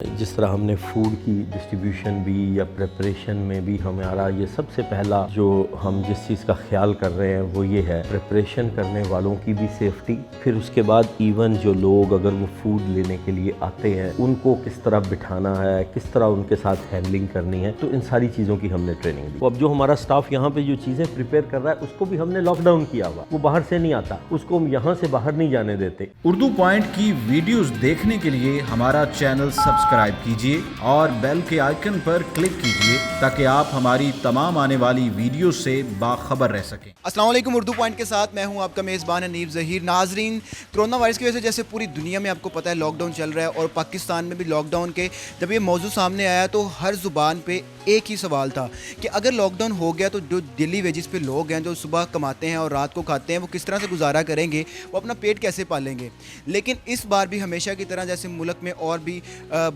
जिस तरह हमने फूड की डिस्ट्रीब्यूशन भी या प्रिपरेशन में भी हमारा ये सबसे पहला जो हम जिस चीज़ का ख्याल कर रहे हैं वो ये है प्रिपरेशन करने वालों की भी सेफ्टी। फिर उसके बाद इवन जो लोग अगर वो फूड लेने के लिए आते हैं उनको किस तरह बिठाना है, किस तरह उनके साथ हैंडलिंग करनी है, तो इन सारी चीज़ों की हमने ट्रेनिंग दी। अब जो हमारा स्टाफ यहाँ पे जो चीज़ें प्रिपेयर कर रहा है उसको भी हमने लॉकडाउन किया हुआ, वो बाहर से नहीं आता, उसको हम यहाँ से बाहर नहीं जाने देते। उर्दू पॉइंट की वीडियोस देखने के लिए हमारा चैनल सब्सक्राइब कीजिए और बेल के आइकन पर क्लिक कीजिए ताकि आप हमारी तमाम आने वाली वीडियो से बाखबर रह सकें। अस्सलाम वालेकुम। उर्दू पॉइंट के साथ मैं हूं आपका मेज़बान हनीफ ज़हीर। नाजरीन, कोरोना वायरस की वजह से जैसे पूरी दुनिया में आपको पता है लॉकडाउन चल रहा है और पाकिस्तान में भी लॉकडाउन के जब ये मौजू सामने आया तो हर ज़ुबान पे एक ही सवाल था कि अगर लॉकडाउन हो गया तो जो डेली वेजेस पे लोग हैं जो सुबह कमाते हैं और रात को खाते हैं वो किस तरह से गुजारा करेंगे, वो अपना पेट कैसे पालेंगे। लेकिन इस बार भी हमेशा की तरह जैसे मुल्क में और भी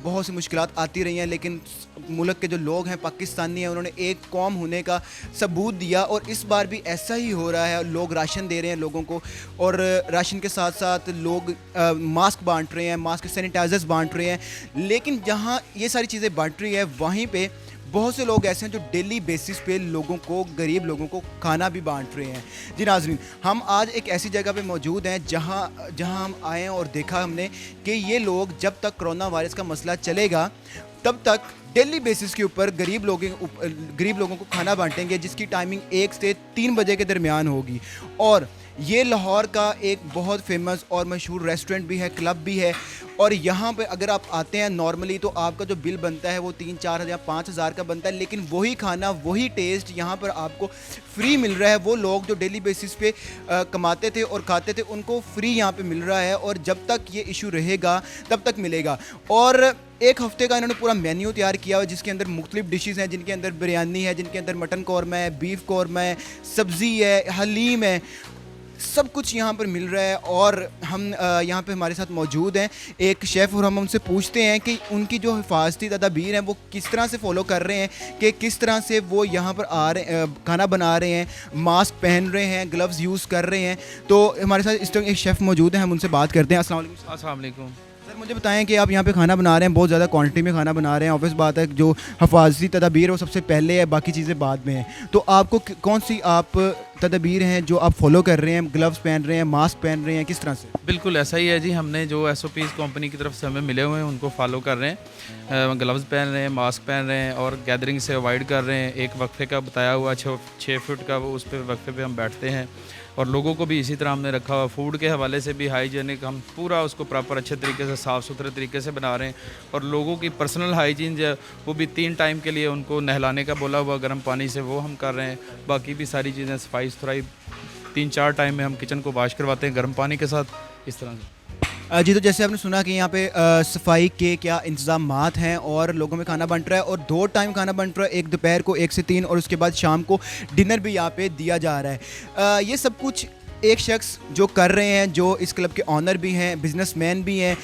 बहुत सी मुश्किलात आती रही हैं, लेकिन मुल्क के जो लोग हैं पाकिस्तानी हैं उन्होंने एक कौम होने का सबूत दिया और इस बार भी ऐसा ही हो रहा है। लोग राशन दे रहे हैं लोगों को और राशन के साथ साथ लोग मास्क बांट रहे हैं, मास्क सैनिटाइजर्स बांट रहे हैं। लेकिन जहाँ ये सारी चीज़ें बांट रही है वहीं पे बहुत से लोग ऐसे हैं जो डेली बेसिस पे लोगों को, गरीब लोगों को खाना भी बांट रहे हैं। जी नाज़रीन, हम आज एक ऐसी जगह पे मौजूद हैं जहां हम आए हैं और देखा हमने कि ये लोग जब तक कोरोना वायरस का मसला चलेगा तब तक डेली बेसिस के ऊपर गरीब लोगों को खाना बांटेंगे, जिसकी टाइमिंग 1 से 3 बजे के दरमियान होगी। और ये लाहौर का एक बहुत फेमस और मशहूर रेस्टोरेंट भी है, क्लब भी है। और यहाँ पे अगर आप आते हैं नॉर्मली तो आपका जो बिल बनता है वो 3-4 हज़ार 5 हज़ार का बनता है, लेकिन वही खाना, वही टेस्ट यहाँ पर आपको फ्री मिल रहा है। वो लोग जो डेली बेसिस पे कमाते थे और खाते थे उनको फ्री यहाँ पे मिल रहा है और जब तक ये इशू रहेगा तब तक मिलेगा। और एक हफ्ते का इन्होंने पूरा मेन्यू तैयार किया हुआ जिसके अंदर मुख्तलिफ डिशेज़ हैं, जिनके अंदर बिरयानी है, जिनके अंदर मटन कौरमा है, बीफ कौरमा है, सब्ज़ी है, हलीम है, सब कुछ यहाँ पर मिल रहा है। और हम यहाँ पे हमारे साथ मौजूद हैं एक शेफ़ और हम उनसे पूछते हैं कि उनकी जो हिफाजती तदाबीर हैं वो किस तरह से फ़ॉलो कर रहे हैं, कि किस तरह से वो यहाँ पर आ रहे खाना बना रहे हैं, मास्क पहन रहे हैं, ग्लव्स यूज़ कर रहे हैं। तो हमारे साथ इस टाइम एक शेफ़ मौजूद हैं, हम उनसे बात करते हैं। अस्सलाम वालेकुम सर, मुझे बताएं कि आप यहाँ पे खाना बना रहे हैं, बहुत ज़्यादा क्वांटिटी में खाना बना रहे हैं। ऑब्वियस बात है जो हिफाजती तदाबीर है वो सबसे पहले है, बाकी चीज़ें बाद में हैं। तो आपको कौन सी आप तदाबीर हैं जो आप फॉलो कर रहे हैं, ग्लव्स पहन रहे हैं, मास्क पहन रहे हैं, किस तरह से? बिल्कुल ऐसा ही है जी, हमने जो SOPs कंपनी की तरफ से हमें मिले हुए हैं उनको फॉलो कर रहे हैं। ग्लव्स पहन रहे हैं, मास्क पहन रहे हैं और गैदरिंग से अवॉइड कर रहे हैं। एक वक्फे का बताया हुआ 6 फुट का वो उस पर वक्फे पे हम बैठते हैं और लोगों को भी इसी तरह हमने रखा हुआ। फूड के हवाले से भी हाइजीनिक हम पूरा उसको प्रॉपर अच्छे तरीके से साफ़ सुथरे तरीके से बना रहे हैं और लोगों की पर्सनल हाइजीन जो वो भी 3 टाइम के लिए उनको नहलाने का बोला हुआ गर्म पानी से वो हम कर रहे हैं। बाकी भी सारी चीज़ें सफाई सुथराई 3-4 टाइम में हम किचन को वाश करवाते हैं गर्म पानी के साथ, इस तरह से। जी, तो जैसे आपने सुना कि यहाँ पे सफाई के क्या इंतज़ामात हैं और लोगों में खाना बंट रहा है और 2 टाइम खाना बंट रहा है, एक दोपहर को 1 से 3 और उसके बाद शाम को डिनर भी यहाँ पे दिया जा रहा है। ये सब कुछ एक शख्स जो कर रहे हैं, जो इस क्लब के ऑनर भी हैं, बिजनेसमैन भी हैं,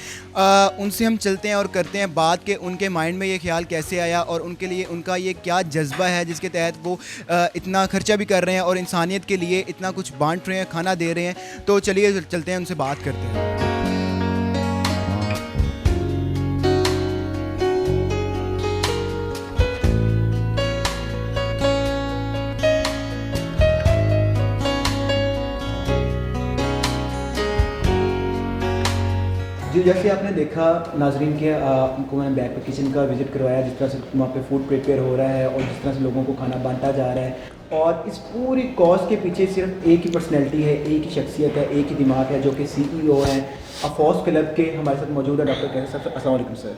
उनसे हम चलते हैं और करते हैं बात कि उनके माइंड में ये ख्याल कैसे आया और उनके लिए उनका ये क्या जज्बा है जिसके तहत वो इतना खर्चा भी कर रहे हैं और इंसानियत के लिए इतना कुछ बांट रहे हैं, खाना दे रहे हैं। तो चलिए चलते हैं, उनसे बात करते हैं। जी, जैसे आपने देखा नाजरीन के उनको मैंने बैक पे किचन का विज़िट करवाया, जिस तरह से वहाँ पे फूड प्रिपेयर हो रहा है और जिस तरह से लोगों को खाना बांटा जा रहा है। और इस पूरी कॉज के पीछे सिर्फ एक ही पर्सनैलिटी है, एक ही शख्सियत है, एक ही दिमाग है, जो कि CEO हैं अफॉस क्लब के। हमारे साथ मौजूद है डॉक्टर कैसर साहब। अस्सलाम वालेकुम सर।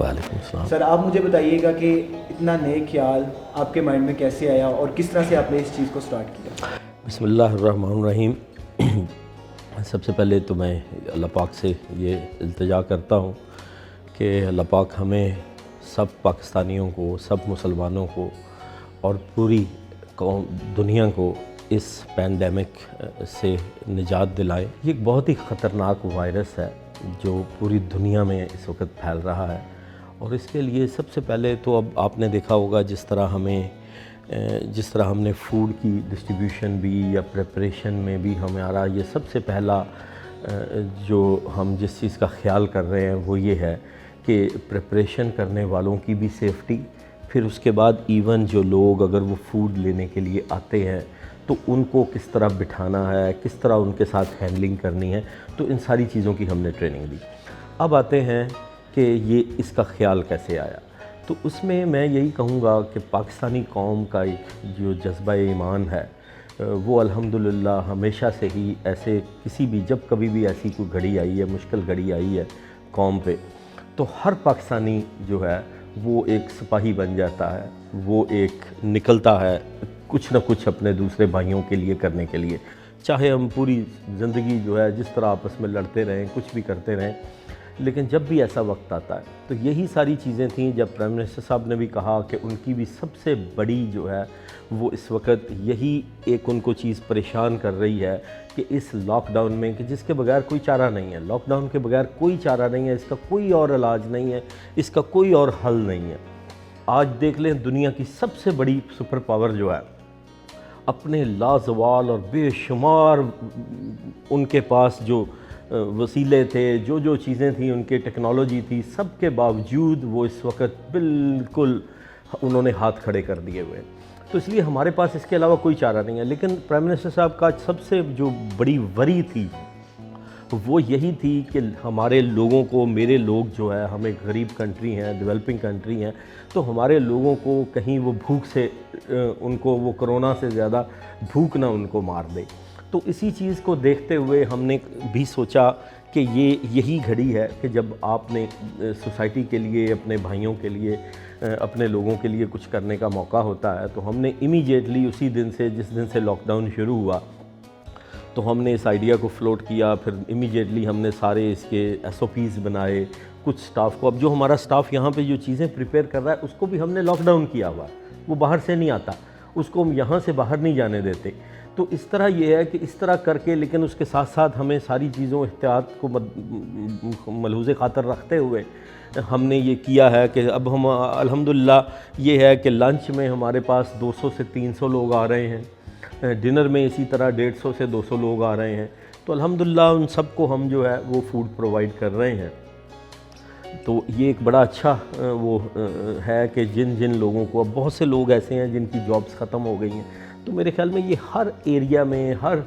वालेकुम सलाम। सर, आप मुझे बताइएगा कि इतना नेक ख्याल आपके माइंड में कैसे आया और किस तरह से आपने इस चीज़ को स्टार्ट किया? बिस्मिल्लाहिर्रहमानिर्रहीम। सबसे पहले तो मैं अल्लाह पाक से ये इल्तिजा करता हूँ कि अल्लाह पाक हमें सब पाकिस्तानियों को, सब मुसलमानों को और पूरी दुनिया को इस पैंडेमिक से निजात दिलाए। ये एक बहुत ही ख़तरनाक वायरस है जो पूरी दुनिया में इस वक्त फैल रहा है और इसके लिए सबसे पहले तो अब आपने देखा होगा जिस तरह हमने फूड की डिस्ट्रीब्यूशन भी या प्रिपरेशन में भी हमारा ये सबसे पहला जो हम जिस चीज़ का ख्याल कर रहे हैं वो ये है कि प्रिपरेशन करने वालों की भी सेफ्टी, फिर उसके बाद इवन जो लोग अगर वो फूड लेने के लिए आते हैं तो उनको किस तरह बिठाना है, किस तरह उनके साथ हैंडलिंग करनी है, तो इन सारी चीज़ों की हमने ट्रेनिंग दी। अब आते हैं कि ये इसका ख़्याल कैसे आया। तो उसमें मैं यही कहूँगा कि पाकिस्तानी कौम का एक जो जज्बा ईमान है वो अल्हम्दुलिल्लाह हमेशा से ही ऐसे किसी भी जब कभी भी ऐसी कोई घड़ी आई है, मुश्किल घड़ी आई है कौम पे, तो हर पाकिस्तानी जो है वो एक सिपाही बन जाता है, वो एक निकलता है कुछ ना कुछ अपने दूसरे भाइयों के लिए करने के लिए। चाहे हम पूरी ज़िंदगी जो है जिस तरह आपस में लड़ते रहें, कुछ भी करते रहें, लेकिन जब भी ऐसा वक्त आता है तो यही सारी चीज़ें थीं। जब प्राइम मिनिस्टर साहब ने भी कहा कि उनकी भी सबसे बड़ी जो है वो इस वक्त यही एक उनको चीज़ परेशान कर रही है कि इस लॉकडाउन में, कि जिसके बगैर कोई चारा नहीं है, लॉकडाउन के बगैर कोई चारा नहीं है, इसका कोई और इलाज नहीं है, इसका कोई और हल नहीं है। आज देख लें दुनिया की सबसे बड़ी सुपर पावर जो है अपने लाजवाल और बेशुमार उनके पास जो वसीले थे, जो चीज़ें थी, उनके टेक्नोलॉजी थी, सब के बावजूद वो इस वक्त बिल्कुल उन्होंने हाथ खड़े कर दिए हुए। तो इसलिए हमारे पास इसके अलावा कोई चारा नहीं है। लेकिन प्राइम मिनिस्टर साहब का सबसे जो बड़ी वरी थी वो यही थी कि हमारे लोगों को, मेरे लोग जो है, हम एक गरीब कंट्री हैं, डेवलपिंग कंट्री हैं, तो हमारे लोगों को कहीं वो भूख से उनको वो कोरोना से ज़्यादा भूख ना उनको मार दे। तो इसी चीज़ को देखते हुए हमने भी सोचा कि यही घड़ी है कि जब आपने सोसाइटी के लिए, अपने भाइयों के लिए, अपने लोगों के लिए कुछ करने का मौका होता है। तो हमने इमीडिएटली उसी दिन से, जिस दिन से लॉकडाउन शुरू हुआ, तो हमने इस आइडिया को फ्लोट किया। फिर इमीडिएटली हमने सारे इसके SOPs बनाए, कुछ स्टाफ को, अब जो हमारा स्टाफ यहाँ पे जो चीज़ें प्रिपेयर कर रहा है उसको भी हमने लॉकडाउन किया हुआ, वो बाहर से नहीं आता, उसको हम यहाँ से बाहर नहीं जाने देते। तो इस तरह ये है कि इस तरह करके, लेकिन उसके साथ साथ हमें सारी चीज़ों एहतियात को मलहूज़े ख़ातर रखते हुए हमने ये किया है कि अब हम अल्हम्दुलिल्लाह ये है कि लंच में हमारे पास 200 से 300 लोग आ रहे हैं, डिनर में इसी तरह 150 से 200 लोग आ रहे हैं। तो अल्हम्दुलिल्लाह उन सबको हम जो है वो फूड प्रोवाइड कर रहे हैं। तो ये एक बड़ा अच्छा वो है कि जिन जिन लोगों को, अब बहुत से लोग ऐसे हैं जिनकी जॉब्स ख़त्म हो गई हैं, तो मेरे ख़्याल में ये हर एरिया में, हर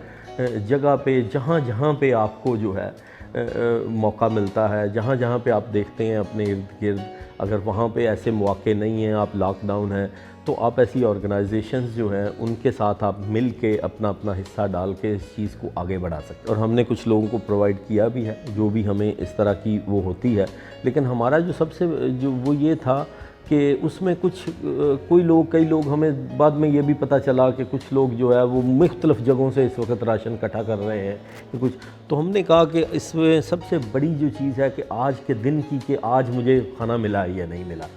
जगह पे, जहाँ जहाँ पे आपको जो है मौका मिलता है, जहाँ जहाँ पे आप देखते हैं अपने इर्द गिर्द, अगर वहाँ पे ऐसे मौके नहीं हैं, आप लॉकडाउन है, तो आप ऐसी ऑर्गेनाइजेशंस जो हैं उनके साथ आप मिल के अपना अपना हिस्सा डाल के इस चीज़ को आगे बढ़ा सकते हैं। और हमने कुछ लोगों को प्रोवाइड किया भी है जो भी हमें इस तरह की वो होती है। लेकिन हमारा जो सबसे जो वो ये था कि उसमें कुछ कई लोग हमें बाद में ये भी पता चला कि कुछ लोग जो है वो मुख्तलिफ़ जगहों से इस वक्त राशन इकट्ठा कर रहे हैं कि कुछ। तो हमने कहा कि इसमें सबसे बड़ी जो चीज़ है कि आज के दिन की, कि आज मुझे खाना मिला या नहीं मिला,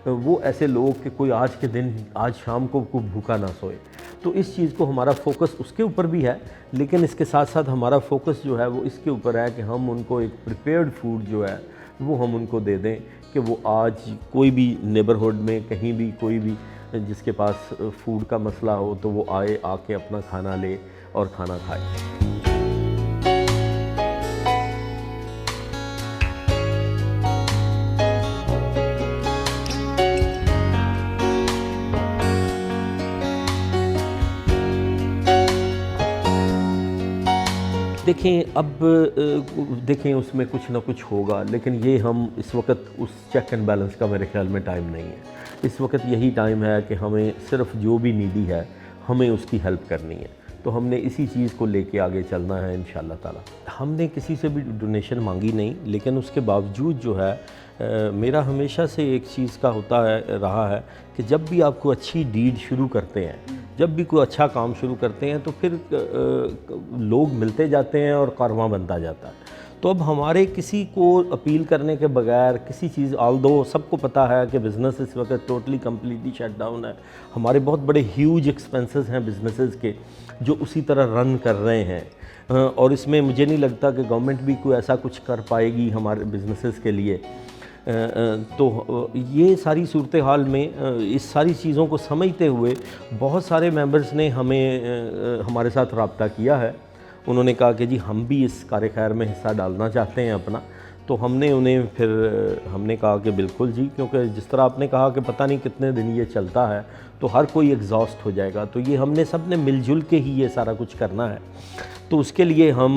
वो ऐसे लोग कि कोई आज के दिन, आज शाम को कोई भूखा ना सोए। तो इस चीज़ को हमारा फोकस उसके ऊपर भी है, लेकिन इसके साथ साथ हमारा फोकस जो है वो इसके ऊपर है कि हम उनको एक प्रिपेयर्ड फूड जो है वो हम उनको दे दें, कि वो आज कोई भी नेबरहुड में कहीं भी कोई भी जिसके पास फूड का मसला हो तो वो आके अपना खाना ले और खाना खाए। देखें, अब देखें उसमें कुछ ना कुछ होगा, लेकिन ये हम इस वक्त उस चेक एंड बैलेंस का मेरे ख्याल में टाइम नहीं है। इस वक्त यही टाइम है कि हमें सिर्फ जो भी नीडी है हमें उसकी हेल्प करनी है। तो हमने इसी चीज़ को लेके आगे चलना है इंशाअल्लाह ताला। हमने किसी से भी डोनेशन मांगी नहीं, लेकिन उसके बावजूद जो है मेरा हमेशा से एक चीज़ का रहा है कि जब भी आप कोई अच्छी डीड शुरू करते हैं, जब भी कोई अच्छा काम शुरू करते हैं, तो फिर लोग मिलते जाते हैं और कारवां बनता जाता है। तो अब हमारे किसी को अपील करने के बगैर किसी चीज़, ऑल्दो सबको पता है कि बिज़नेस इस वक्त टोटली कम्प्लीटली शट डाउन है, हमारे बहुत बड़े ह्यूज एक्सपेंसेस हैं बिज़नेसेस के जो उसी तरह रन कर रहे हैं, और इसमें मुझे नहीं लगता कि गवर्नमेंट भी कोई ऐसा कुछ कर पाएगी हमारे बिज़नेसेस के लिए। तो ये सारी सूरत हाल में इस सारी चीज़ों को समझते हुए बहुत सारे मेंबर्स ने हमारे साथ रब्ता किया है। उन्होंने कहा कि जी हम भी इस कार्य खैर में हिस्सा डालना चाहते हैं अपना। तो हमने उन्हें फिर हमने कहा कि बिल्कुल जी, क्योंकि जिस तरह आपने कहा कि पता नहीं कितने दिन ये चलता है तो हर कोई एग्जॉस्ट हो जाएगा, तो ये हमने सब ने मिलजुल के ही ये सारा कुछ करना है। तो उसके लिए हम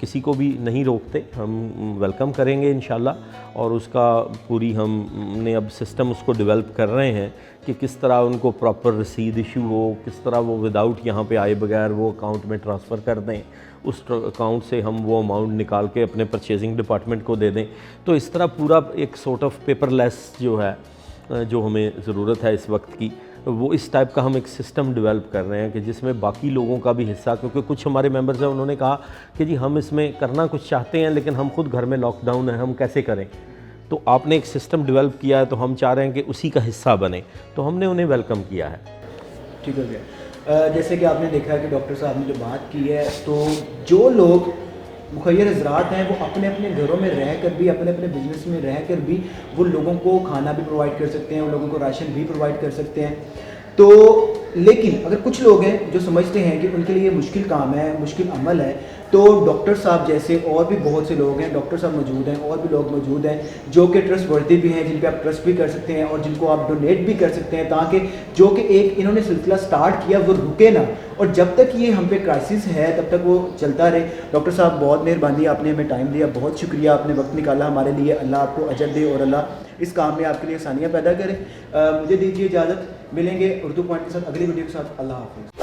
किसी को भी नहीं रोकते, हम वेलकम करेंगे इंशाल्लाह, और उसका पूरी हमने अब सिस्टम उसको डेवलप कर रहे हैं कि किस तरह उनको प्रॉपर रसीद इशू हो, किस तरह वो विदाउट यहाँ पे आए बगैर वो अकाउंट में ट्रांसफ़र कर दें, उस अकाउंट से हम वो अमाउंट निकाल के अपने परचेजिंग डिपार्टमेंट को दे दें। तो इस तरह पूरा एक सॉर्ट ऑफ पेपरलेस जो है, जो हमें ज़रूरत है इस वक्त की, वो इस टाइप का हम एक सिस्टम डेवलप कर रहे हैं कि जिसमें बाकी लोगों का भी हिस्सा, क्योंकि कुछ हमारे मेंबर्स हैं उन्होंने कहा कि जी हम इसमें करना कुछ चाहते हैं लेकिन हम खुद घर में लॉकडाउन है, हम कैसे करें। तो आपने एक सिस्टम डेवलप किया है तो हम चाह रहे हैं कि उसी का हिस्सा बने, तो हमने उन्हें वेलकम किया है। ठीक हो गया। जैसे कि आपने देखा है कि डॉक्टर साहब ने जो बात की है, तो जो लोग मुखैर हज़रात हैं वो अपने अपने घरों में रह कर भी, अपने अपने बिजनेस में रह कर भी वो लोगों को खाना भी प्रोवाइड कर सकते हैं, वो लोगों को राशन भी प्रोवाइड कर सकते हैं। तो लेकिन अगर कुछ लोग हैं जो समझते हैं कि उनके लिए मुश्किल काम है, मुश्किल अमल है, तो डॉक्टर साहब जैसे और भी बहुत से लोग हैं, डॉक्टर साहब मौजूद हैं, और भी लोग मौजूद हैं जो कि ट्रस्ट वर्दी भी हैं, जिन पे आप ट्रस्ट भी कर सकते हैं और जिनको आप डोनेट भी कर सकते हैं, ताकि जो कि एक इन्होंने सिलसिला स्टार्ट किया वो रुके ना, और जब तक ये हम पे क्राइसिस है तब तक वो चलता रहे। डॉक्टर साहब बहुत मेहरबानी, आपने हमें टाइम दिया, बहुत शुक्रिया, आपने वक्त निकाला हमारे लिए। अल्लाह आपको अजर दे और अल्लाह इस काम में आपके लिए आसानियाँ पैदा करे। मुझे दीजिए इजाज़त, मिलेंगे उर्दू पॉइंट के साथ अगली वीडियो के साथ। अल्लाह हाफ़िज़।